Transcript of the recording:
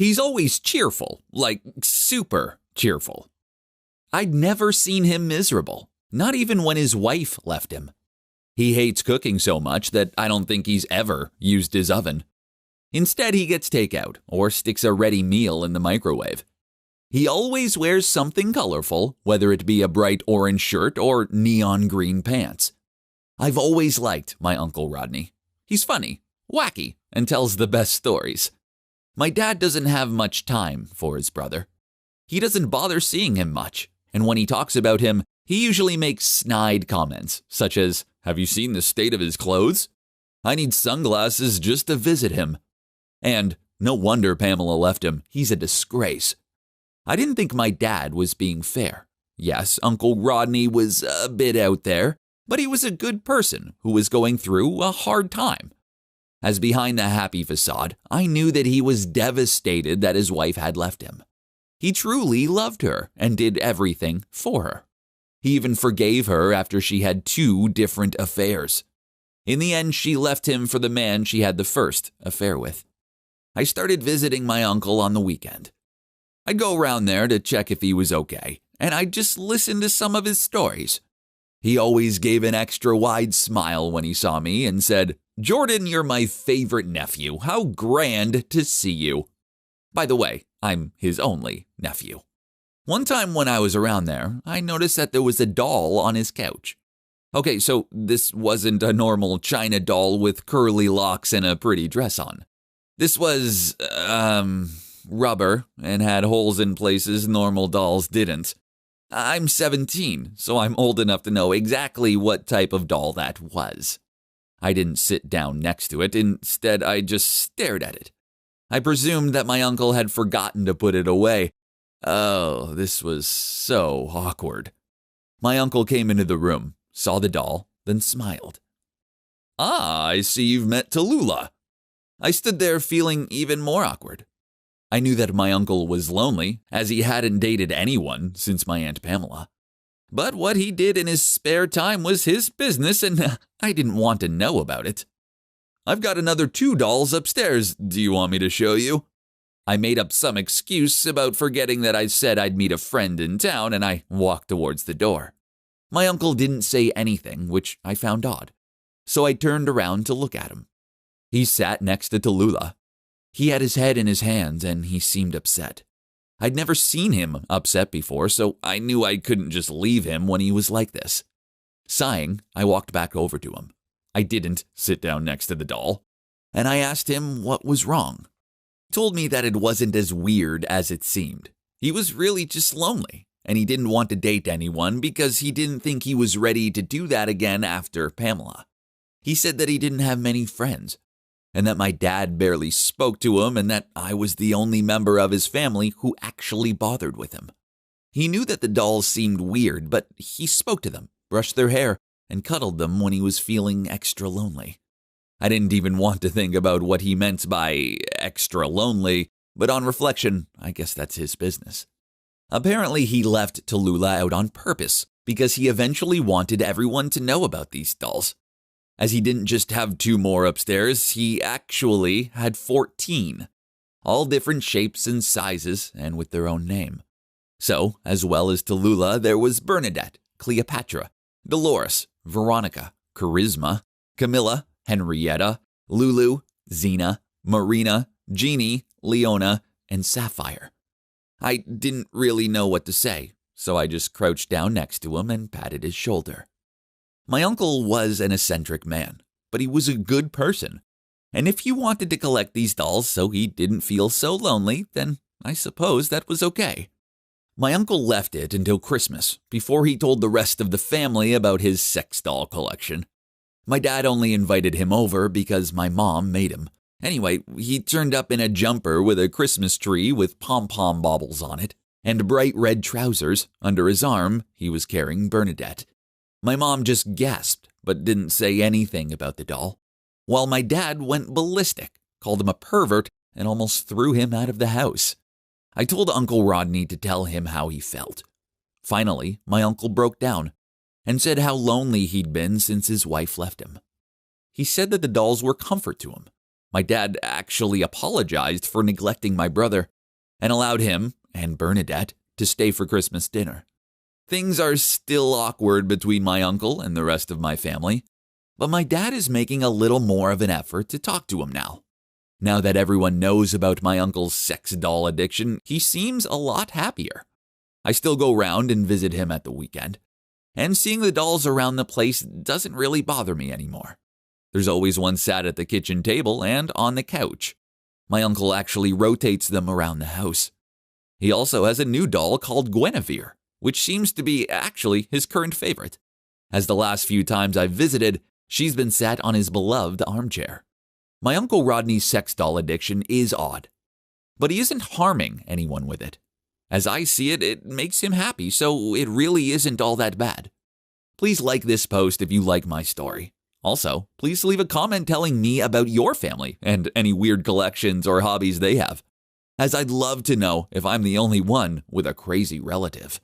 He's always cheerful, like super cheerful. I'd never seen him miserable, not even when his wife left him. He hates cooking so much that I don't think he's ever used his oven. Instead, he gets takeout or sticks a ready meal in the microwave. He always wears something colorful, whether it be a bright orange shirt or neon green pants. I've always liked my Uncle Rodney. He's funny, wacky, and tells the best stories. My dad doesn't have much time for his brother. He doesn't bother seeing him much, and when he talks about him, he usually makes snide comments, such as, "Have you seen the state of his clothes? I need sunglasses just to visit him." And, "No wonder Pamela left him. He's a disgrace." I didn't think my dad was being fair. Yes, Uncle Rodney was a bit out there, but he was a good person who was going through a hard time. As behind the happy facade, I knew that he was devastated that his wife had left him. He truly loved her and did everything for her. He even forgave her after she had 2 different affairs. In the end, she left him for the man she had the first affair with. I started visiting my uncle on the weekend. I'd go around there to check if he was okay, and I'd just listen to some of his stories. He always gave an extra wide smile when he saw me and said, "Jordan, you're my favorite nephew. How grand to see you." By the way, I'm his only nephew. One time when I was around there, I noticed that there was a doll on his couch. Okay, so this wasn't a normal China doll with curly locks and a pretty dress on. This was, rubber and had holes in places normal dolls didn't. I'm 17, so I'm old enough to know exactly what type of doll that was. I didn't sit down next to it. Instead, I just stared at it. I presumed that my uncle had forgotten to put it away. Oh, this was so awkward. My uncle came into the room, saw the doll, then smiled. "Ah, I see you've met Tallulah." I stood there feeling even more awkward. I knew that my uncle was lonely, as he hadn't dated anyone since my Aunt Pamela. But what he did in his spare time was his business, and I didn't want to know about it. "I've got another 2 dolls upstairs. Do you want me to show you?" I made up some excuse about forgetting that I said I'd meet a friend in town, and I walked towards the door. My uncle didn't say anything, which I found odd, so I turned around to look at him. He sat next to Tallulah. He had his head in his hands, and he seemed upset. I'd never seen him upset before, so I knew I couldn't just leave him when he was like this. Sighing, I walked back over to him. I didn't sit down next to the doll, and I asked him what was wrong. He told me that it wasn't as weird as it seemed. He was really just lonely, and he didn't want to date anyone because he didn't think he was ready to do that again after Pamela. He said that he didn't have many friends, and that my dad barely spoke to him, and that I was the only member of his family who actually bothered with him. He knew that the dolls seemed weird, but he spoke to them, brushed their hair, and cuddled them when he was feeling extra lonely. I didn't even want to think about what he meant by extra lonely, but on reflection, I guess that's his business. Apparently, he left Tallulah out on purpose because he eventually wanted everyone to know about these dolls. As he didn't just have 2 more upstairs, he actually had 14, all different shapes and sizes and with their own name. So, as well as Tallulah, there was Bernadette, Cleopatra, Dolores, Veronica, Charisma, Camilla, Henrietta, Lulu, Xena, Marina, Jeannie, Leona, and Sapphire. I didn't really know what to say, so I just crouched down next to him and patted his shoulder. My uncle was an eccentric man, but he was a good person. And if he wanted to collect these dolls so he didn't feel so lonely, then I suppose that was okay. My uncle left it until Christmas before he told the rest of the family about his sex doll collection. My dad only invited him over because my mom made him. Anyway, he turned up in a jumper with a Christmas tree with pom-pom baubles on it, and bright red trousers. Under his arm, he was carrying Bernadette. My mom just gasped, but didn't say anything about the doll, while my dad went ballistic, called him a pervert, and almost threw him out of the house. I told Uncle Rodney to tell him how he felt. Finally, my uncle broke down and said how lonely he'd been since his wife left him. He said that the dolls were comfort to him, My dad actually apologized for neglecting my brother and allowed him and Bernadette to stay for Christmas dinner. Things are still awkward between my uncle and the rest of my family, but my dad is making a little more of an effort to talk to him now. Now that everyone knows about my uncle's sex doll addiction, he seems a lot happier. I still go round and visit him at the weekend, and seeing the dolls around the place doesn't really bother me anymore. There's always one sat at the kitchen table and on the couch. My uncle actually rotates them around the house. He also has a new doll called Guinevere, which seems to be actually his current favorite, as the last few times I've visited, she's been sat on his beloved armchair. My Uncle Rodney's sex doll addiction is odd, but he isn't harming anyone with it. As I see it, it makes him happy, so it really isn't all that bad. Please like this post if you like my story. Also, please leave a comment telling me about your family and any weird collections or hobbies they have, as I'd love to know if I'm the only one with a crazy relative.